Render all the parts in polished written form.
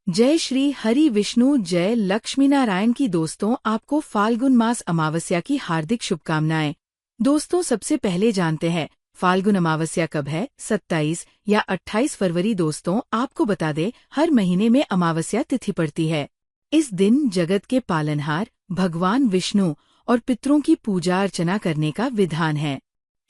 जय श्री हरि विष्णु जय लक्ष्मी नारायण की दोस्तों, आपको फाल्गुन मास अमावस्या की हार्दिक शुभकामनाएं। दोस्तों, सबसे पहले जानते हैं फाल्गुन अमावस्या कब है। 27 या 28 फरवरी। दोस्तों, आपको बता दें, हर महीने में अमावस्या तिथि पड़ती है। इस दिन जगत के पालनहार भगवान विष्णु और पितरों की पूजा अर्चना करने का विधान है।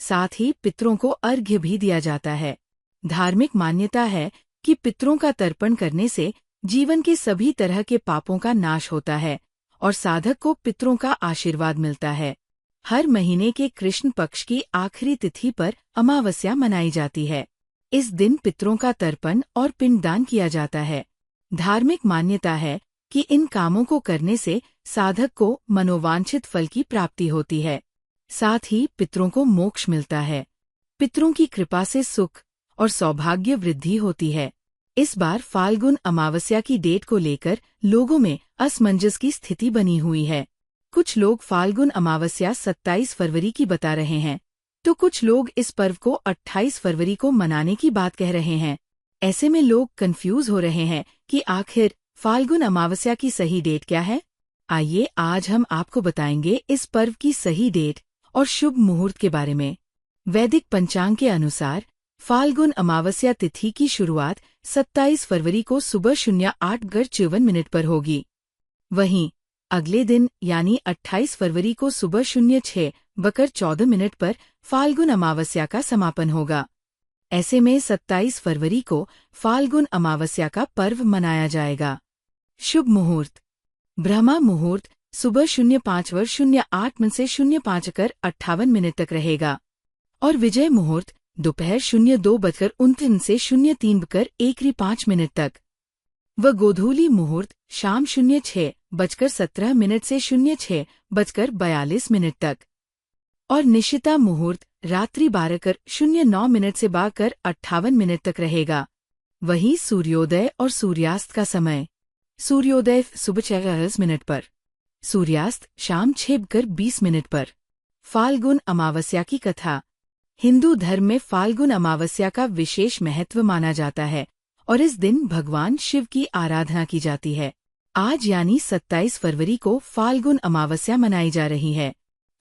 साथ ही पितरों को अर्घ्य भी दिया जाता है। धार्मिक मान्यता है कि पितरों का तर्पण करने से जीवन के सभी तरह के पापों का नाश होता है और साधक को पितरों का आशीर्वाद मिलता है। हर महीने के कृष्ण पक्ष की आखिरी तिथि पर अमावस्या मनाई जाती है। इस दिन पितरों का तर्पण और पिंडदान किया जाता है। धार्मिक मान्यता है कि इन कामों को करने से साधक को मनोवांछित फल की प्राप्ति होती है। साथ ही पितरों को मोक्ष मिलता है। पितरों की कृपा से सुख और सौभाग्य वृद्धि होती है। इस बार फाल्गुन अमावस्या की डेट को लेकर लोगों में असमंजस की स्थिति बनी हुई है। कुछ लोग फाल्गुन अमावस्या 27 फरवरी की बता रहे हैं, तो कुछ लोग इस पर्व को 28 फरवरी को मनाने की बात कह रहे हैं। ऐसे में लोग कंफ्यूज हो रहे हैं कि आखिर फाल्गुन अमावस्या की सही डेट क्या है। आइए आज हम आपको बताएंगे इस पर्व की सही डेट और शुभ मुहूर्त के बारे में। वैदिक पंचांग के अनुसार फाल्गुन अमावस्या तिथि की शुरुआत 27 फरवरी को सुबह 08:54 पर होगी। वहीं अगले दिन यानी 28 फरवरी को सुबह 06:14 पर फाल्गुन अमावस्या का समापन होगा। ऐसे में 27 फरवरी को फाल्गुन अमावस्या का पर्व मनाया जाएगा। शुभ मुहूर्त। ब्रह्मा मुहूर्त सुबह 05:08 से 05:58 तक रहेगा और विजय मुहूर्त दोपहर 02:29 से 03:01 तक व गोधूली मुहूर्त शाम 06:17 से 06:42 तक और निशिता मुहूर्त रात्रि 12:09 से 12:58 तक रहेगा। वहीं सूर्योदय और सूर्यास्त का समय। सूर्योदय सुबह 6:10 पर, सूर्यास्त शाम 6:20 पर। फाल्गुन अमावस्या की कथा। हिंदू धर्म में फाल्गुन अमावस्या का विशेष महत्व माना जाता है और इस दिन भगवान शिव की आराधना की जाती है। आज यानी 27 फरवरी को फाल्गुन अमावस्या मनाई जा रही है।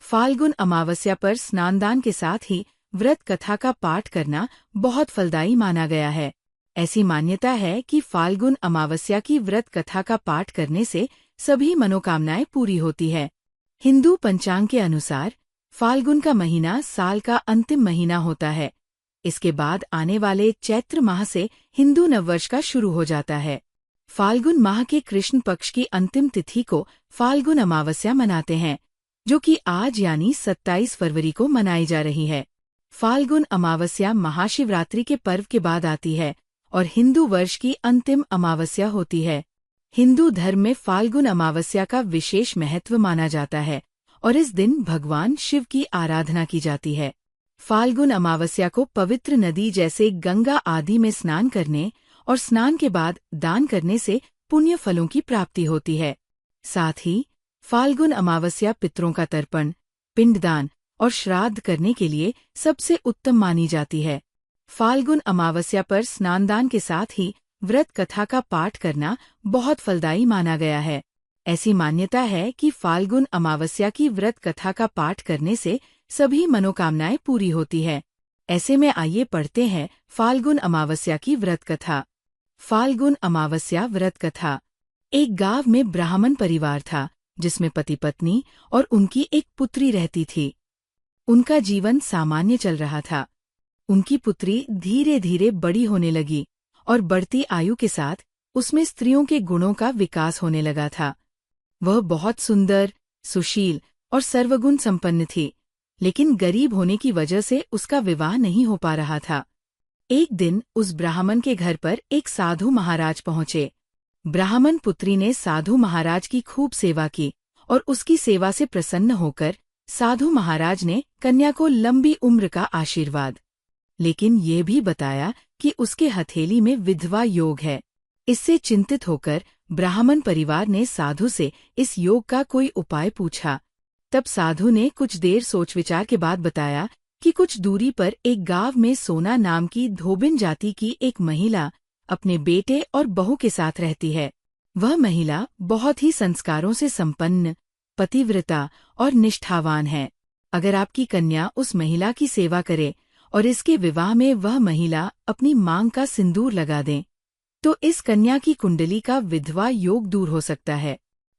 फाल्गुन अमावस्या पर स्नानदान के साथ ही व्रत कथा का पाठ करना बहुत फलदायी माना गया है। ऐसी मान्यता है कि फाल्गुन अमावस्या की व्रत कथा का पाठ करने से सभी मनोकामनाएं पूरी होती है। हिंदू पंचांग के अनुसार फाल्गुन का महीना साल का अंतिम महीना होता है। इसके बाद आने वाले चैत्र माह से हिंदू नववर्ष का शुरू हो जाता है। फाल्गुन माह के कृष्ण पक्ष की अंतिम तिथि को फाल्गुन अमावस्या मनाते हैं, जो कि आज यानी 27 फरवरी को मनाई जा रही है। फाल्गुन अमावस्या महाशिवरात्रि के पर्व के बाद आती है और हिंदू वर्ष की अंतिम अमावस्या होती है। हिंदू धर्म में फाल्गुन अमावस्या का विशेष महत्व माना जाता है और इस दिन भगवान शिव की आराधना की जाती है। फाल्गुन अमावस्या को पवित्र नदी जैसे गंगा आदि में स्नान करने और स्नान के बाद दान करने से पुण्य फलों की प्राप्ति होती है। साथ ही फाल्गुन अमावस्या पितरों का तर्पण, पिंडदान और श्राद्ध करने के लिए सबसे उत्तम मानी जाती है। फाल्गुन अमावस्या पर स्नानदान के साथ ही व्रत कथा का पाठ करना बहुत फलदायी माना गया है। ऐसी मान्यता है कि फाल्गुन अमावस्या की व्रत कथा का पाठ करने से सभी मनोकामनाएं पूरी होती है। ऐसे में आइए पढ़ते हैं फाल्गुन अमावस्या की व्रत कथा। फाल्गुन अमावस्या व्रत कथा। एक गांव में ब्राह्मण परिवार था जिसमें पति पत्नी और उनकी एक पुत्री रहती थी। उनका जीवन सामान्य चल रहा था। उनकी पुत्री धीरे धीरे बड़ी होने लगी और बढ़ती आयु के साथ उसमें स्त्रियों के गुणों का विकास होने लगा था। वह बहुत सुंदर, सुशील और सर्वगुण संपन्न थी, लेकिन गरीब होने की वजह से उसका विवाह नहीं हो पा रहा था। एक दिन उस ब्राह्मण के घर पर एक साधु महाराज पहुंचे। ब्राह्मण पुत्री ने साधु महाराज की खूब सेवा की और उसकी सेवा से प्रसन्न होकर साधु महाराज ने कन्या को लंबी उम्र का आशीर्वाद, लेकिन ये भी बताया कि उसके हथेली में विधवा योग है। इससे चिंतित होकर ब्राह्मण परिवार ने साधु से इस योग का कोई उपाय पूछा। तब साधु ने कुछ देर सोच विचार के बाद बताया कि कुछ दूरी पर एक गांव में सोना नाम की धोबिन जाति की एक महिला अपने बेटे और बहू के साथ रहती है। वह महिला बहुत ही संस्कारों से संपन्न, पतिव्रता और निष्ठावान है। अगर आपकी कन्या उस महिला की सेवा करे और इसके विवाह में वह महिला अपनी मांग का सिंदूर लगा दे, तो इस कन्या की कुंडली का विधवा योग दूर हो सकता है।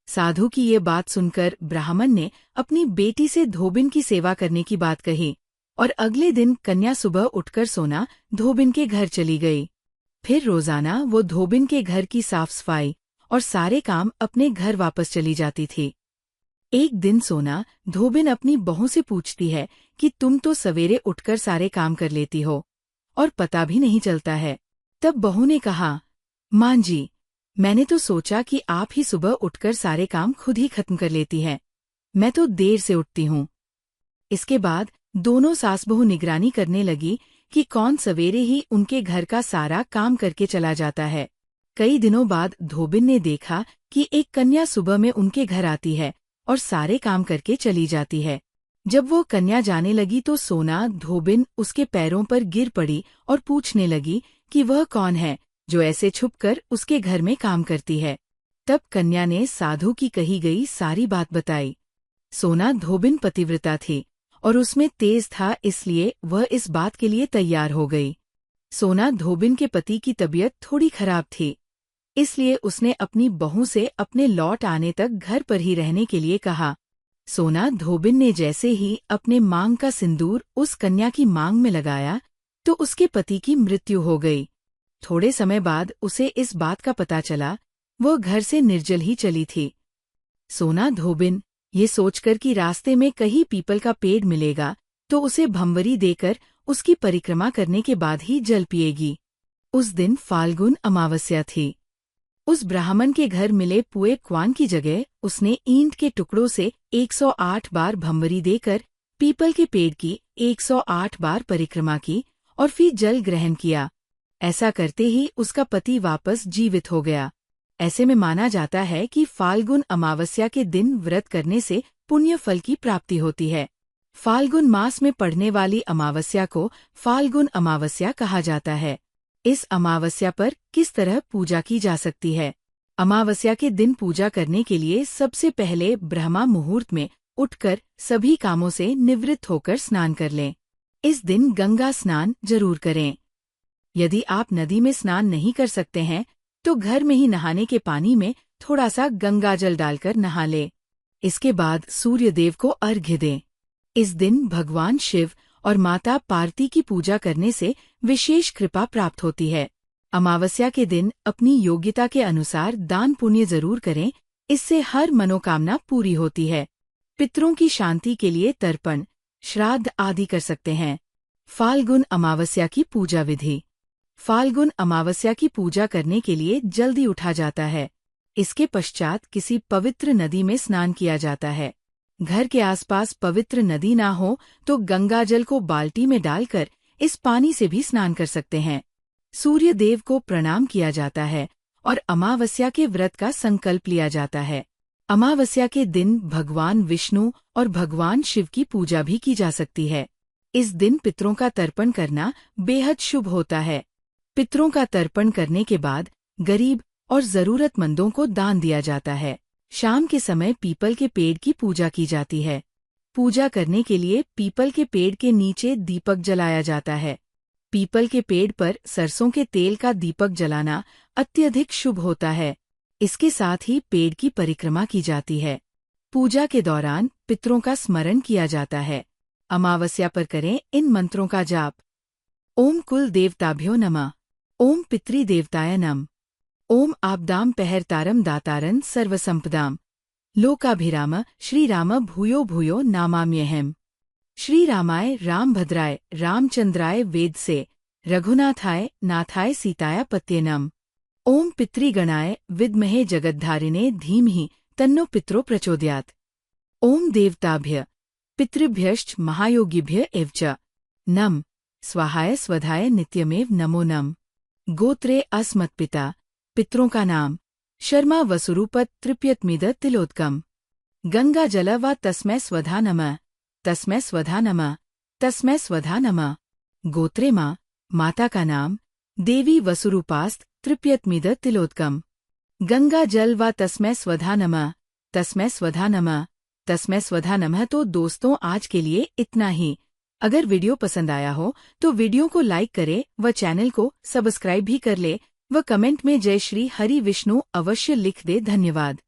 साधु की ये बात सुनकर ब्राह्मण ने अपनी बेटी से धोबिन की सेवा करने की बात कही और अगले दिन कन्या सुबह उठकर सोना धोबिन के घर चली गई। फिर रोजाना वो धोबिन के घर की साफ सफाई और सारे काम अपने घर वापस चली जाती थी। एक दिन सोना धोबिन अपनी बहू से पूछती है कि तुम तो सवेरे उठकर सारे काम कर लेती हो और पता भी नहीं चलता है। तब बहू ने कहा, मां जी, मैंने तो सोचा कि आप ही सुबह उठकर सारे काम खुद ही खत्म कर लेती हैं। मैं तो देर से उठती हूँ। इसके बाद दोनों सास बहू निगरानी करने लगी कि कौन सवेरे ही उनके घर का सारा काम करके चला जाता है। कई दिनों बाद धोबिन ने देखा कि एक कन्या सुबह में उनके घर आती है और सारे काम करके चली जाती है। जब वो कन्या जाने लगी तो सोना धोबिन उसके पैरों पर गिर पड़ी और पूछने लगी कि वह कौन है जो ऐसे छुपकर उसके घर में काम करती है। तब कन्या ने साधु की कही गई सारी बात बताई। सोना धोबिन पतिव्रता थी और उसमें तेज था, इसलिए वह इस बात के लिए तैयार हो गई। सोना धोबिन के पति की तबीयत थोड़ी खराब थी, इसलिए उसने अपनी बहू से अपने लौट आने तक घर पर ही रहने के लिए कहा। सोना धोबिन ने जैसे ही अपने मांग का सिंदूर उस कन्या की मांग में लगाया तो उसके पति की मृत्यु हो गई। थोड़े समय बाद उसे इस बात का पता चला। वो घर से निर्जल ही चली थी। सोना धोबिन ये सोचकर कि रास्ते में कहीं पीपल का पेड़ मिलेगा तो उसे भंवरी देकर उसकी परिक्रमा करने के बाद ही जल पिएगी। उस दिन फाल्गुन अमावस्या थी। उस ब्राह्मण के घर मिले पुए क्वान की जगह उसने ईंट के टुकड़ों से 108 बार भंवरी देकर पीपल के पेड़ की 108 बार परिक्रमा की और फिर जल ग्रहण किया। ऐसा करते ही उसका पति वापस जीवित हो गया। ऐसे में माना जाता है कि फाल्गुन अमावस्या के दिन व्रत करने से पुण्य फल की प्राप्ति होती है। फाल्गुन मास में पड़ने वाली अमावस्या को फाल्गुन अमावस्या कहा जाता है। इस अमावस्या पर किस तरह पूजा की जा सकती है? अमावस्या के दिन पूजा करने के लिए सबसे पहले ब्रह्मा मुहूर्त में उठकर सभी कामों से निवृत्त होकर स्नान कर लें। इस दिन गंगा स्नान जरूर करें। यदि आप नदी में स्नान नहीं कर सकते हैं तो घर में ही नहाने के पानी में थोड़ा सा गंगाजल डालकर नहा लें। इसके बाद सूर्य देव को अर्घ्य दें। इस दिन भगवान शिव और माता पार्वती की पूजा करने से विशेष कृपा प्राप्त होती है। अमावस्या के दिन अपनी योग्यता के अनुसार दान पुण्य जरूर करें, इससे हर मनोकामना पूरी होती है। पितरों की शांति के लिए तर्पण, श्राद्ध आदि कर सकते हैं। फाल्गुन अमावस्या की पूजा विधि। फाल्गुन अमावस्या की पूजा करने के लिए जल्दी उठा जाता है। इसके पश्चात किसी पवित्र नदी में स्नान किया जाता है। घर के आसपास पवित्र नदी ना हो तो गंगाजल को बाल्टी में डालकर इस पानी से भी स्नान कर सकते हैं। सूर्य देव को प्रणाम किया जाता है और अमावस्या के व्रत का संकल्प लिया जाता है। अमावस्या के दिन भगवान विष्णु और भगवान शिव की पूजा भी की जा सकती है। इस दिन पितरों का तर्पण करना बेहद शुभ होता है। पितरों का तर्पण करने के बाद गरीब और जरूरतमंदों को दान दिया जाता है। शाम के समय पीपल के पेड़ की पूजा की जाती है। पूजा करने के लिए पीपल के पेड़ के नीचे दीपक जलाया जाता है। पीपल के पेड़ पर सरसों के तेल का दीपक जलाना अत्यधिक शुभ होता है। इसके साथ ही पेड़ की परिक्रमा की जाती है। पूजा के दौरान पितरों का स्मरण किया जाता है। अमावस्या पर करें इन मंत्रों का जाप। ओम कुल देवताभ्यो नमः। ओम पितृ देवताय नमः। ओम आपदाम पहरतारम दातारन सर्वसंपदाम। लोकाभिराम श्रीराम भूयो भूयो नामाम्यहम्। श्री रामाय रामभद्राय रामचंद्राय वेद से रघुनाथाय नाथाय सीताय पत्ये नमः। ओम पितृगणाय विद्महे जगद्धारिणे धीमहि तन्नो पित्रो प्रचोदयात्। ओम देवताभ्य पितृभ्यश्च महायोगिभ्य एव च नम स्वाहाय स्वधाय नित्यमेव नमो नम। गोत्रे अस्मत्पिता। पितरों का नाम शर्मा वसुरूपत तृप्यतमिद तिलोत्कम। गंगा जल व तस्मै स्वधा नमः। तस्मै स्वधा नमः। तस्मै स्वधा नमः। गोत्रे माँ, माता का नाम देवी वसुरूपास्त तृप्यत्मिद तिलोत्कम। गंगा जल व तस्मै स्वधा नमः, तस्मै स्वधा नमः, तस्मै स्वधा नमः। तो दोस्तों आज के लिए इतना ही। अगर वीडियो पसंद आया हो तो वीडियो को लाइक करे व चैनल को सब्सक्राइब भी कर ले व कमेंट में जय श्री हरि विष्णु अवश्य लिख दे। धन्यवाद।